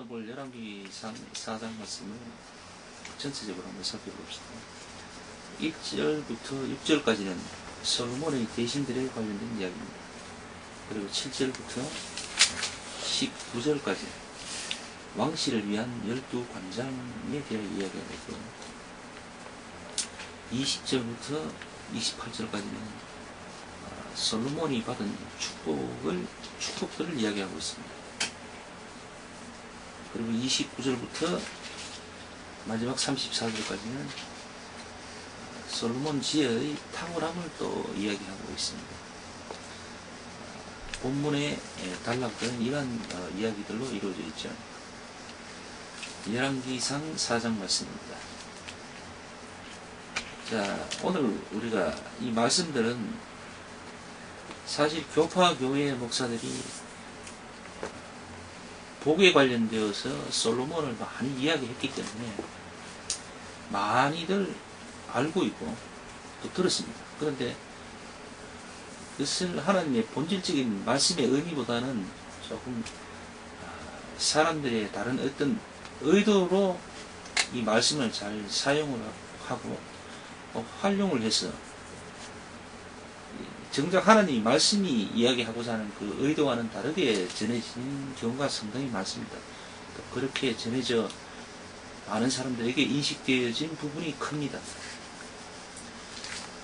오늘 볼 열왕기상 4장 말씀을 전체적으로 한번 살펴봅시다. 1절부터 6절까지는 솔로몬의 대신들에 관련된 이야기입니다. 그리고 7절부터 19절까지 왕실을 위한 12관장에 대해 이야기가 되고, 20절부터 28절까지는 솔로몬이 받은 축복들을 이야기하고 있습니다. 그리고 29절부터 마지막 34절까지는 솔로몬 지혜의 탁월함을 또 이야기하고 있습니다. 본문의 단락들은 이러한 이야기들로 이루어져 있죠. 열왕기상 4장 말씀입니다. 자, 오늘 우리가 이 말씀들은 사실 교파 교회 목사들이 복에 관련되어서 솔로몬을 많이 이야기했기 때문에 많이들 알고 있고 또 들었습니다. 그런데 그것을 하나님의 본질적인 말씀의 의미보다는 조금 사람들의 다른 어떤 의도로 이 말씀을 잘 사용을 하고 활용을 해서 정작 하나님이 말씀이 이야기하고자 하는 그 의도와는 다르게 전해진 경우가 상당히 많습니다. 또 그렇게 전해져 많은 사람들에게 인식되어진 부분이 큽니다.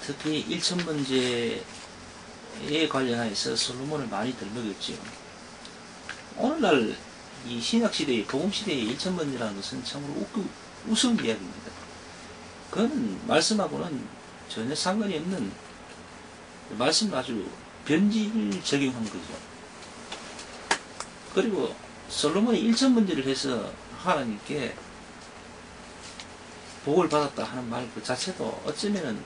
특히 일천번제에 관련해서 솔로몬을 많이 들먹였지요. 오늘날 이 신약시대의 복음시대의 일천번제라는 것은 참으로 우스운 이야기입니다. 그거는 말씀하고는 전혀 상관이 없는 말씀을 아주 변질 적용한 거죠. 그리고 솔로몬이 일천번제를 해서 하나님께 복을 받았다 하는 말 그 자체도 어쩌면은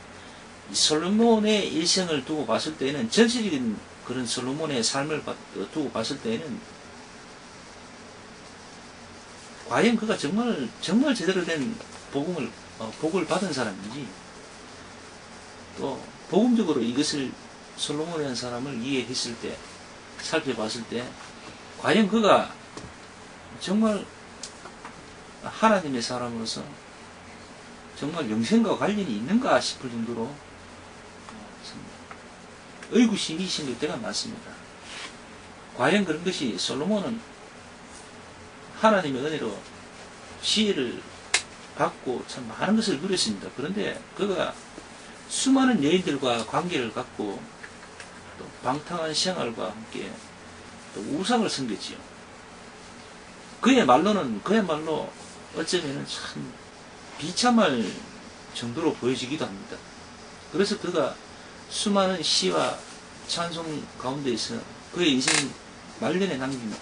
솔로몬의 일생을 두고 봤을 때는, 전체적인 그런 솔로몬의 삶을 두고 봤을 때는 과연 그가 정말 제대로 된 복을 받은 사람인지, 또 복음적으로 이것을 솔로몬이라는 사람을 이해했을 때, 살펴봤을 때 과연 그가 정말 하나님의 사람으로서 정말 영생과 관련이 있는가 싶을 정도로 의구심이 생길 때가 많습니다. 과연 그런 것이, 솔로몬은 하나님의 은혜로 지혜를 받고 참 많은 것을 누렸습니다. 그런데 그가 수많은 여인들과 관계를 갖고 또 방탕한 생활과 함께 또 우상을 섬겼지요. 그야말로 어쩌면 참 비참할 정도로 보여지기도 합니다. 그래서 그가 수많은 시와 찬송 가운데에서 그의 인생 말년에 남긴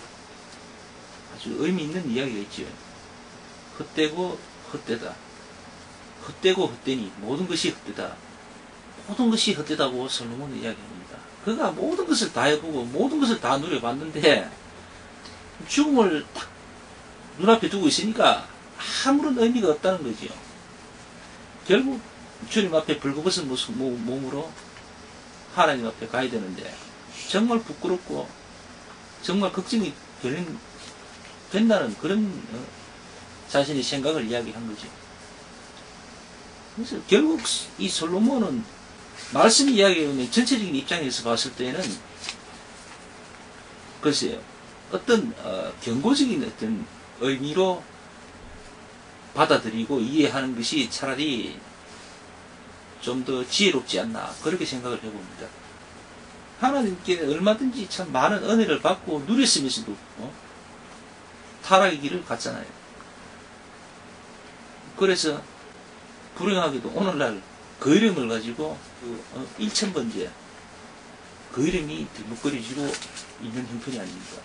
아주 의미 있는 이야기가 있죠. 헛되고 헛되다. 헛되고 헛되니 모든 것이 헛되다. 모든 것이 헛되다고 솔로몬은 이야기합니다. 그가 모든 것을 다 해보고 모든 것을 다 누려봤는데 죽음을 딱 눈앞에 두고 있으니까 아무런 의미가 없다는 거지요. 결국 주님 앞에 벌거벗은 몸으로 하나님 앞에 가야 되는데 정말 부끄럽고 정말 걱정이 된다는 그런 자신의 생각을 이야기한 거죠. 그래서 결국 이 솔로몬은 말씀이 이야기하는 전체적인 입장에서 봤을 때는 글쎄요, 어떤 경고적인 어떤 의미로 받아들이고 이해하는 것이 차라리 좀 더 지혜롭지 않나, 그렇게 생각을 해봅니다. 하나님께 얼마든지 참 많은 은혜를 받고 누렸으면서도 타락의 길을 갔잖아요. 그래서 불행하게도 오늘날 그 이름을 가지고 일천번제 그 이름이 들먹거려지고 있는 형편이 아닙니까?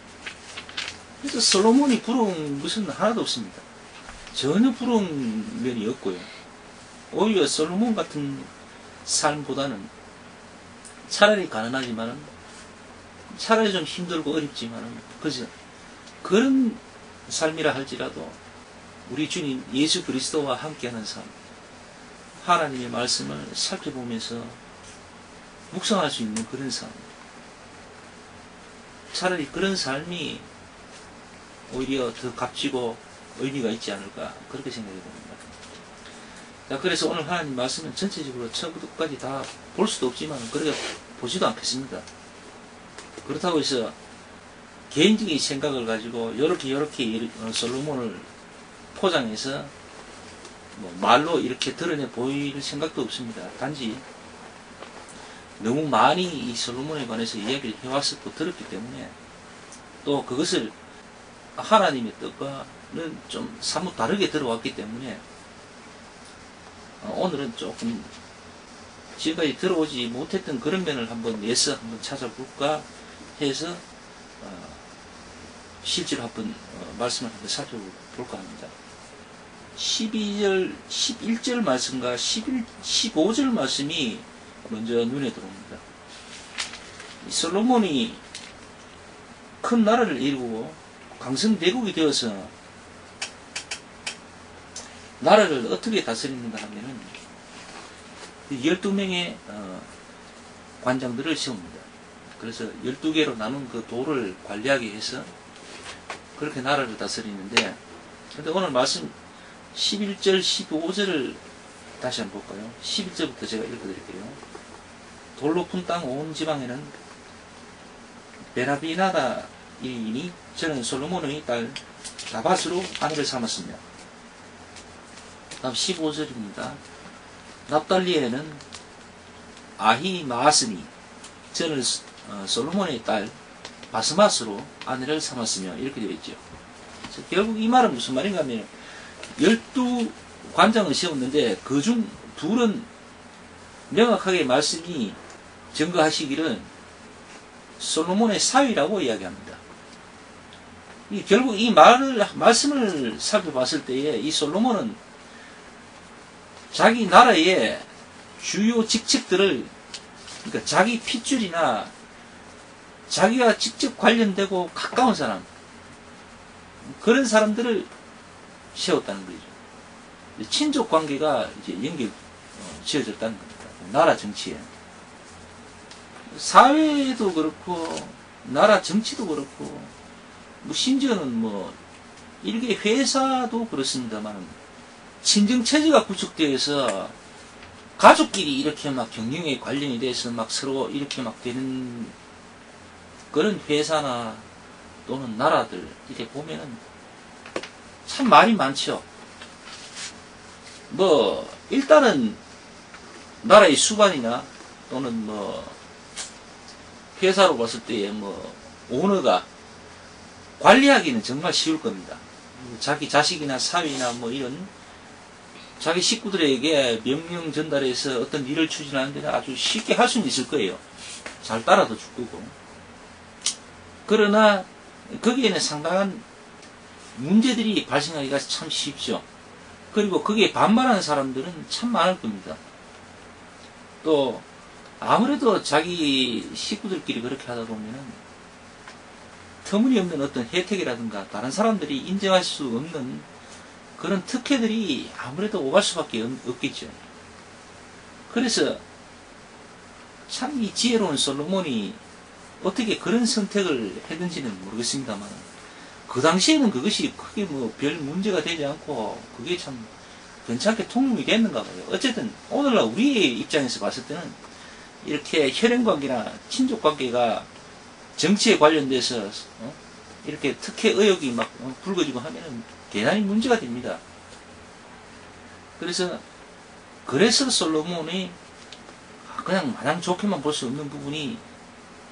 그래서 솔로몬이 부러운 것은 하나도 없습니다. 전혀 부러운 면이 없고요. 오히려 솔로몬 같은 삶보다는 차라리 가난하지만은, 차라리 좀 힘들고 어렵지만은, 그죠? 그런 삶이라 할지라도 우리 주님 예수 그리스도와 함께하는 삶, 하나님의 말씀을 살펴보면서 묵상할 수 있는 그런 삶, 차라리 그런 삶이 오히려 더 값지고 의미가 있지 않을까 그렇게 생각해 봅니다. 자, 그래서 오늘 하나님 말씀은 전체적으로 처음부터 끝까지 다 볼 수도 없지만 그렇게 보지도 않겠습니다. 그렇다고 해서 개인적인 생각을 가지고 요렇게 솔로몬을 포장해서 뭐 말로 이렇게 드러내 보일 생각도 없습니다. 단지 너무 많이 이 솔로몬에 관해서 이야기를 해왔었고 들었기 때문에 또 그것을 하나님의 뜻과는 좀 사뭇 다르게 들어왔기 때문에 오늘은 조금 지금까지 들어오지 못했던 그런 면을 한번 내서 한번 찾아볼까 해서 실제로 한번 말씀을 한번 살펴볼까 합니다. 11절 말씀과 15절 말씀이 먼저 눈에 들어옵니다. 솔로몬이 큰 나라를 이루고 강성대국이 되어서 나라를 어떻게 다스리는가 하면은 12명의 관장들을 세웁니다. 그래서 12개로 나눈 그 도를 관리하게 해서 그렇게 나라를 다스리는데, 근데 오늘 말씀 11절, 15절을 다시 한번 볼까요? 11절부터 제가 읽어드릴게요. 돌 높은 땅 온 지방에는 베라비나다이니 저는 솔로몬의 딸 다밧으로 아내를 삼았으며, 다음 15절입니다. 납달리에는 아히마아스니 저는 솔로몬의 딸 바스마스로 아내를 삼았으며, 이렇게 되어 있죠. 결국 이 말은 무슨 말인가 하면 12관장을 세웠는데 그 중 둘은 명확하게 말씀이 증거하시기를 솔로몬의 사위라고 이야기합니다. 결국 이 말씀을 살펴봤을 때에 이 솔로몬은 자기 나라의 주요 직책들을, 그러니까 자기 핏줄이나 자기가 직접 관련되고 가까운 사람, 그런 사람들을 세웠다는 거죠. 친족 관계가 이제 지어졌다는 겁니다. 나라 정치에. 사회도 그렇고, 나라 정치도 그렇고, 심지어는 일개 회사도 그렇습니다만, 친정체제가 구축되어서 가족끼리 이렇게 막 경영에 관련이 돼서 막 서로 이렇게 막 되는 그런 회사나 또는 나라들 이렇게 보면은 참 말이 많죠. 일단은 나라의 수반이나 또는 회사로 봤을 때에 오너가 관리하기는 정말 쉬울 겁니다. 자기 자식이나 사위나 이런 자기 식구들에게 명령 전달해서 어떤 일을 추진하는 데는 아주 쉽게 할 수는 있을 거예요. 잘 따라도 줄 거고. 그러나 거기에는 상당한 문제들이 발생하기가 참 쉽죠. 그리고 거기에 반발하는 사람들은 참 많을 겁니다. 또 아무래도 자기 식구들끼리 그렇게 하다 보면은 터무니없는 어떤 혜택이라든가 다른 사람들이 인정할 수 없는 그런 특혜들이 아무래도 오갈 수밖에 없겠죠. 그래서 참 이 지혜로운 솔로몬이 어떻게 그런 선택을 했는지는 모르겠습니다만, 그 당시에는 그것이 크게 별 문제가 되지 않고 그게 참 괜찮게 통용이 됐는가 봐요. 어쨌든 오늘날 우리의 입장에서 봤을 때는 이렇게 혈연관계나 친족관계가 정치에 관련돼서 이렇게 특혜 의혹이 막 불거지고 하면은 대단히 문제가 됩니다. 그래서 솔로몬이 그냥 마냥 좋게만 볼 수 없는 부분이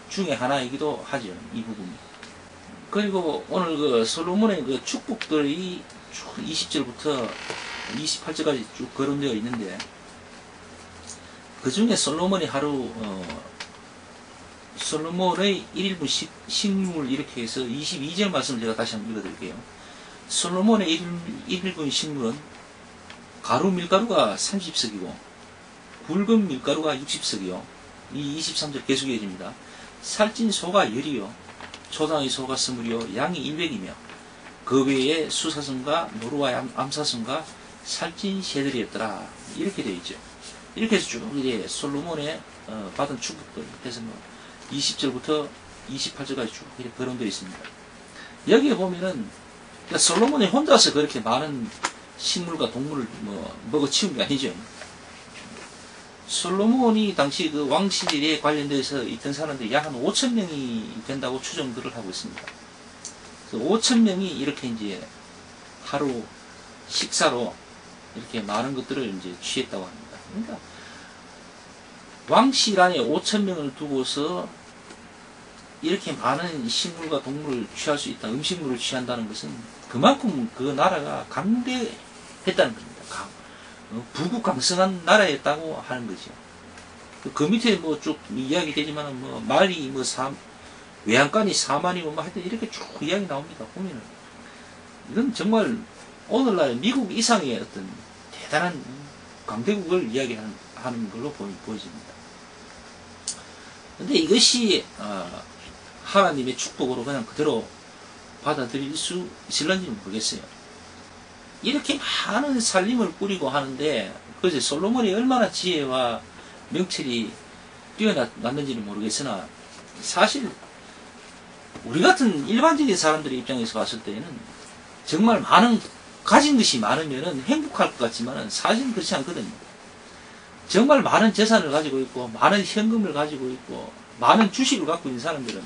중에 하나이기도 하죠. 이 부분이. 그리고 오늘 그 솔로몬의 그 축복들이 20절부터 28절까지 쭉 거론되어 있는데, 그 중에 솔로몬이 솔로몬의 1인분 식물 이렇게 해서 22절 말씀을 제가 다시 한번 읽어드릴게요. 솔로몬의 1인분 식물은 가루 밀가루가 30석이고 굵은 밀가루가 60석이요. 이 23절 계속 이어집니다. 살찐 소가 10이요. 초장의 소가 20이요. 양이 100이며 그 외에 수사슴과 노루와 암사슴과 살찐 새들이었더라. 이렇게 되어 있죠. 이렇게 해서 쭉 이제 솔로몬의 받은 축복들 해서 20절부터 28절까지 쭉 이렇게 거론되어 있습니다. 여기에 보면은 그러니까 솔로몬이 혼자서 그렇게 많은 식물과 동물을 먹어치운 게 아니죠. 솔로몬이 당시 그 왕실에 관련돼서 있던 사람들이 약 한 5천 명이 된다고 추정들을 하고 있습니다. 5천 명이 이렇게 이제 하루 식사로 이렇게 많은 것들을 이제 취했다고 합니다. 그러니까 왕실 안에 5천 명을 두고서 이렇게 많은 식물과 동물을 취할 수 있다, 음식물을 취한다는 것은 그만큼 그 나라가 강대했다는 겁니다. 부국강성한 나라였다고 하는 거죠. 그 밑에 뭐 쭉 이야기 되지만은 말이 외양간이 4만이고 하여튼 이렇게 쭉 이야기 나옵니다. 보면은 이건 정말 오늘날 미국 이상의 어떤 대단한 강대국을 이야기하는 걸로 보여집니다. 근데 이것이 하나님의 축복으로 그냥 그대로 받아들일 수 있을런지는 모르겠어요. 이렇게 많은 살림을 꾸리고 하는데 그래서 솔로몬이 얼마나 지혜와 명철이 뛰어났는지는 모르겠으나 사실 우리 같은 일반적인 사람들의 입장에서 봤을 때는 정말 가진 것이 많으면 행복할 것 같지만 사실은 그렇지 않거든요. 정말 많은 재산을 가지고 있고 많은 현금을 가지고 있고 많은 주식을 갖고 있는 사람들은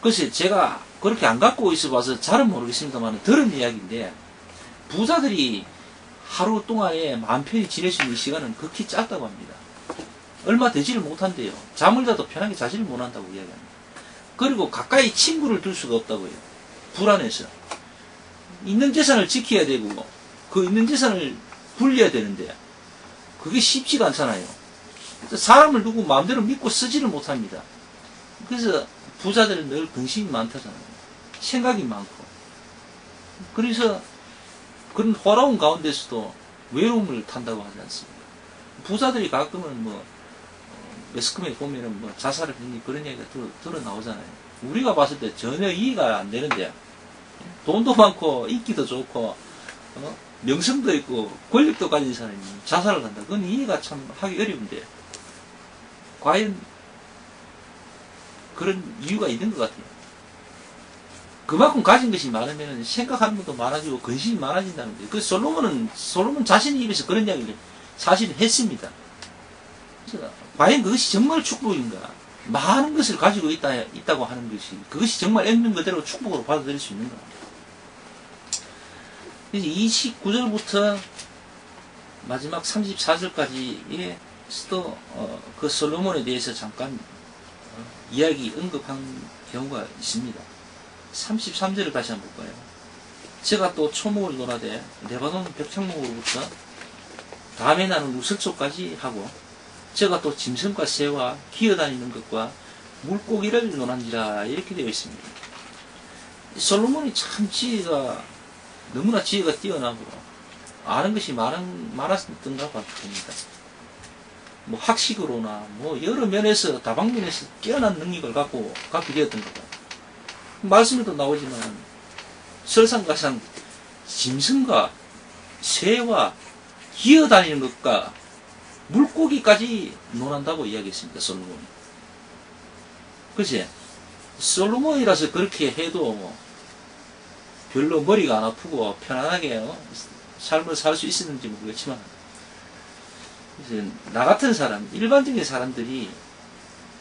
글쎄 제가 그렇게 안 갖고 있어 봐서 잘은 모르겠습니다만 들은 이야기인데 부자들이 하루 동안에 마음 편히 지낼 수 있는 시간은 극히 짧다고 합니다. 얼마 되지를 못한대요. 잠을 자도 편하게 자지를 못한다고 이야기합니다. 그리고 가까이 친구를 둘 수가 없다고요. 불안해서. 있는 재산을 지켜야 되고 그 있는 재산을 굴려야 되는데 그게 쉽지가 않잖아요. 사람을 누구 마음대로 믿고 쓰지를 못합니다. 그래서 부자들은 늘 근심이 많다잖아요. 생각이 많고. 그래서 그런 호라운 가운데서도 외로움을 탄다고 하지 않습니까? 부자들이 가끔은 매스컴에 보면은 자살을 했니 그런 얘기가 들어 나오잖아요. 우리가 봤을 때 전혀 이해가 안 되는데 돈도 많고 인기도 좋고 명성도 있고 권력도 가진 사람이 자살을 한다. 그건 이해가 참 하기 어려운데 과연 그런 이유가 있는 것 같아요. 그만큼 가진 것이 많으면 생각하는 것도 많아지고 근심이 많아진다는 거예요. 그 솔로몬 자신의 입에서 그런 이야기를 사실 했습니다. 그래서 과연 그것이 정말 축복인가? 많은 것을 가지고 있다고 하는 것이 그것이 정말 액면 그대로 축복으로 받아들일 수 있는가? 그래서 29절부터 마지막 34절까지의 그 솔로몬에 대해서 잠깐 이야기 언급한 경우가 있습니다. 33절을 다시 한번 볼까요? 제가 또 초목을 논하되 레바논 벽창목으로부터 다음에 나는 우슬초까지 하고 제가 또 짐승과 새와 기어다니는 것과 물고기를 논한지라 이렇게 되어 있습니다. 솔로몬이 참 너무나 지혜가 뛰어나고 아는 것이 많았던 것 같습니다. 학식으로나 여러 면에서 다방면에서 뛰어난 능력을 갖게 되었던 것 같아요. 말씀에도 나오지만 설상가상 짐승과 새와 기어다니는 것과 물고기까지 논한다고 이야기했습니다. 솔로몬이. 그치? 솔로몬이라서 그렇게 해도 별로 머리가 안 아프고 편안하게 삶을 살 수 있었는지 모르겠지만 나 같은 사람, 일반적인 사람들이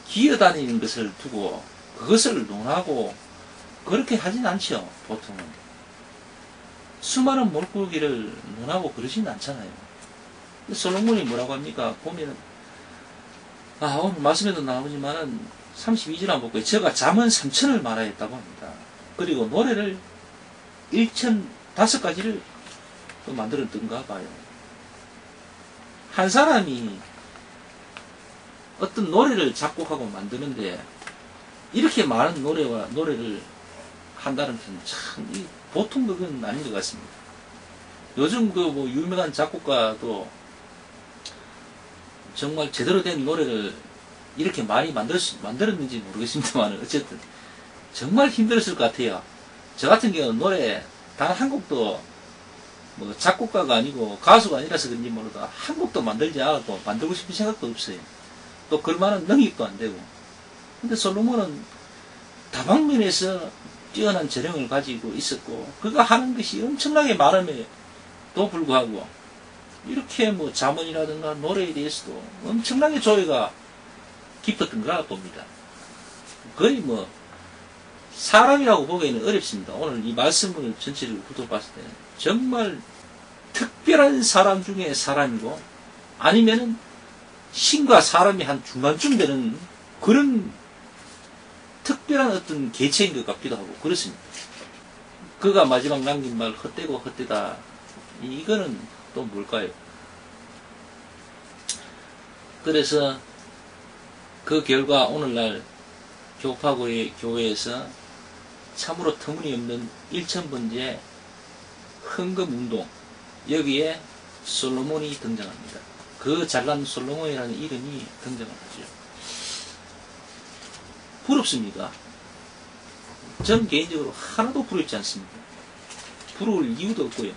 기어다니는 것을 두고 그것을 논하고 그렇게 하진 않죠. 보통은. 수많은 물고기를 논하고 그러진 않잖아요. 솔로몬이 뭐라고 합니까? 보면은 오늘 말씀에도 나오지만은 32절 한번 볼까요? 제가 잠언 3천을 말하였다고 합니다. 그리고 노래를 1,005가지를 만들었던가 봐요. 한 사람이 어떤 노래를 작곡하고 만드는데 이렇게 많은 노래를 한다는 것은 참 보통 그건 아닌 것 같습니다. 요즘 유명한 작곡가도 정말 제대로 된 노래를 이렇게 많이 만들었는지 모르겠습니다만 어쨌든 정말 힘들었을 것 같아요. 저 같은 경우는 노래 단 한 곡도 작곡가가 아니고 가수가 아니라서 그런지 모르도 한 곡도 만들지 않아도 만들고 싶은 생각도 없어요. 또 그럴만한 능력도 안 되고. 근데 솔로몬은 다방면에서 뛰어난 재능을 가지고 있었고, 그가 하는 것이 엄청나게 많음에도 불구하고, 이렇게 뭐 자문이라든가 노래에 대해서도 엄청나게 조예가 깊었던 거라 봅니다. 거의 뭐, 사람이라고 보기에는 어렵습니다. 오늘 이 말씀을 전체를 굳어봤을 때, 정말 특별한 사람 중에 사람이고, 아니면은 신과 사람이 한 중간쯤 되는 그런 특별한 어떤 개체인 것 같기도 하고 그렇습니다. 그가 마지막 남긴 말 헛되고 헛되다, 이거는 또 뭘까요? 그래서 그 결과 오늘날 교파고의 교회에서 참으로 터무니없는 1000번째 헌금운동, 여기에 솔로몬이 등장합니다. 그 잘난 솔로몬이라는 이름이 등장을 하죠. 부럽습니까? 전 개인적으로 하나도 부럽지 않습니다. 부러울 이유도 없고요.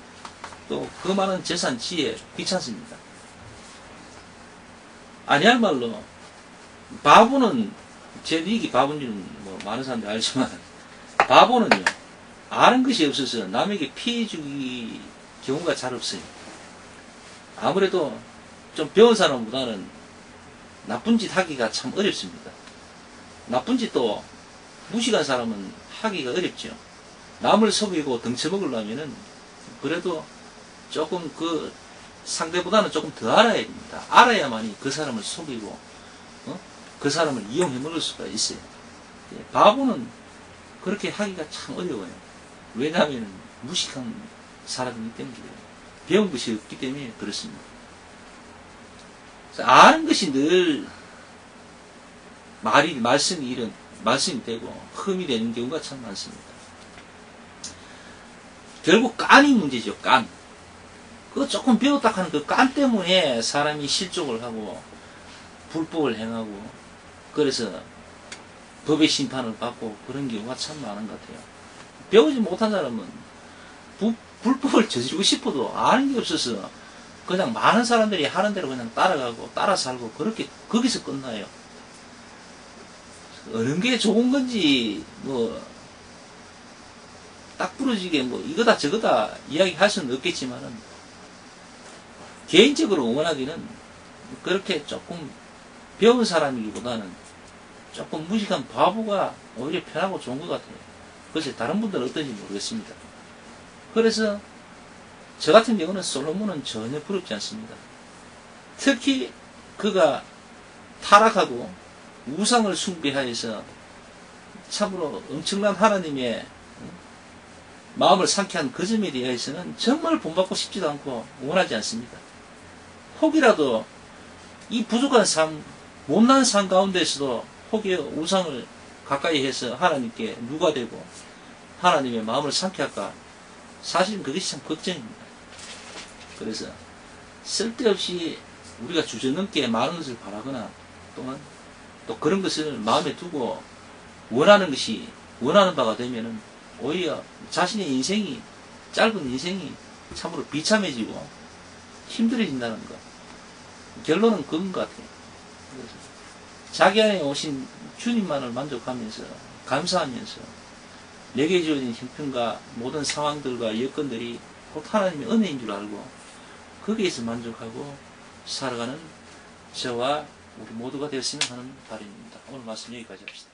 또 그 많은 재산 지혜 귀찮습니다. 아니할 말로 바보는, 제 얘기 바보인지는 뭐 많은 사람들이 알지만, 바보는요 아는 것이 없어서 남에게 피해 주기 경우가 잘 없어요. 아무래도 좀 배운 사람보다는 나쁜 짓 하기가 참 어렵습니다. 나쁜 짓도 무식한 사람은 하기가 어렵죠. 남을 속이고 덩쳐먹으려면은 그래도 조금 그 상대보다는 조금 더 알아야 됩니다. 알아야만이 그 사람을 속이고 그 사람을 이용해 먹을 수가 있어요. 바보는 그렇게 하기가 참 어려워요. 왜냐하면 무식한 사람이기 때문에, 배운 것이 없기 때문에 그렇습니다. 아는 것이 늘 말씀이 되고 흠이 되는 경우가 참 많습니다. 결국 깐이 문제죠. 깐. 그거 조금 배웠다 하는 그 깐 때문에 사람이 실족을 하고 불법을 행하고, 그래서 법의 심판을 받고 그런 경우가 참 많은 것 같아요. 배우지 못한 사람은 불법을 저지르고 싶어도 아는 게 없어서 그냥 많은 사람들이 하는 대로 그냥 따라가고 따라 살고, 그렇게 거기서 끝나요. 어느 게 좋은 건지 뭐 딱 부러지게 뭐 이거다 저거다 이야기할 수는 없겠지만은, 개인적으로 응원하기는 그렇게 조금 배운 사람이기보다는 조금 무식한 바보가 오히려 편하고 좋은 것 같아요. 그래서 다른 분들은 어떤지 모르겠습니다. 그래서 저 같은 경우는 솔로몬은 전혀 부럽지 않습니다. 특히 그가 타락하고 우상을 숭배하여서 참으로 엄청난 하나님의 마음을 상쾌한 그 점에 대해서는 정말 본받고 싶지도 않고 원하지 않습니다. 혹이라도 이 부족한 삶, 못난 삶 가운데서도 혹여 우상을 가까이 해서 하나님께 누가 되고 하나님의 마음을 상쾌할까, 사실은 그것이 참 걱정입니다. 그래서 쓸데없이 우리가 주저넘게 많은 것을 바라거나 또한 또 그런 것을 마음에 두고 원하는 바가 되면은 오히려 자신의 인생이, 짧은 인생이 참으로 비참해지고 힘들어진다는 것. 결론은 그건 것 같아요. 그래서 자기 안에 오신 주님만을 만족하면서 감사하면서 내게 주어진 형편과 모든 상황들과 여건들이 곧 하나님의 은혜인 줄 알고 거기에서 만족하고 살아가는 저와 우리 모두가 되었으면 하는 바람입니다. 오늘 말씀 여기까지 합시다.